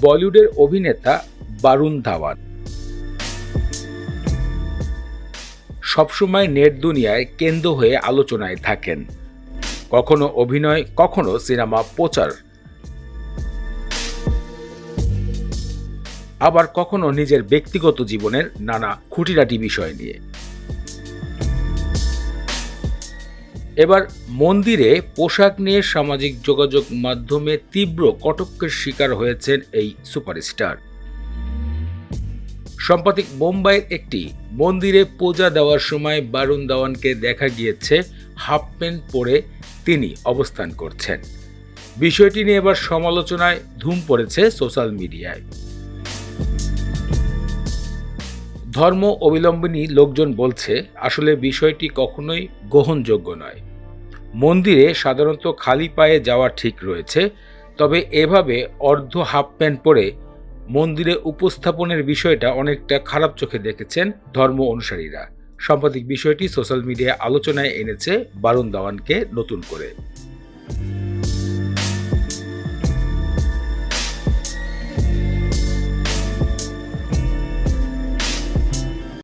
বলিউডের অভিনেতা বরুণ ধাওয়ান সবসময় নেট দুনিয়ায় কেন্দ্র হয়ে আলোচনায় থাকেন। কখনো অভিনয়, কখনো সিনেমা প্রচার, আবার কখনো নিজের ব্যক্তিগত জীবনের নানা খুঁটিনাটি বিষয় নিয়ে। এবার মন্দিরে পোশাক নিয়ে সামাজিক যোগাযোগ মাধ্যমে তীব্র কটাক্ষের শিকার হয়েছেন এই সুপারস্টার। সম্প্রতি মুম্বাইয়ের একটি মন্দিরে পূজা দেওয়ার সময় বরুণ ধাওয়ানকে দেখা গিয়েছে হাফ প্যান্ট পরে তিনি অবস্থান করছেন। বিষয়টি নিয়ে এবার সমালোচনায় ধুম পড়েছে সোশ্যাল মিডিয়ায়। ধর্ম অবলম্বনী লোকজন বলছে, আসলে বিষয়টি কখনোই গ্রহণযোগ্য নয়। মন্দিরে সাধারণত খালি পায়ে যাওয়া ঠিক রয়েছে, তবে এভাবে অর্ধ হাফ প্যান্ট পরে মন্দিরে উপস্থাপনের বিষয়টা অনেকটা খারাপ চোখে দেখেছেন ধর্ম অনুসারীরা। সাম্প্রতিক বিষয়টি সোশ্যাল মিডিয়ায় আলোচনায় এনেছে বরুণ ধাওয়ানকে নতুন করে।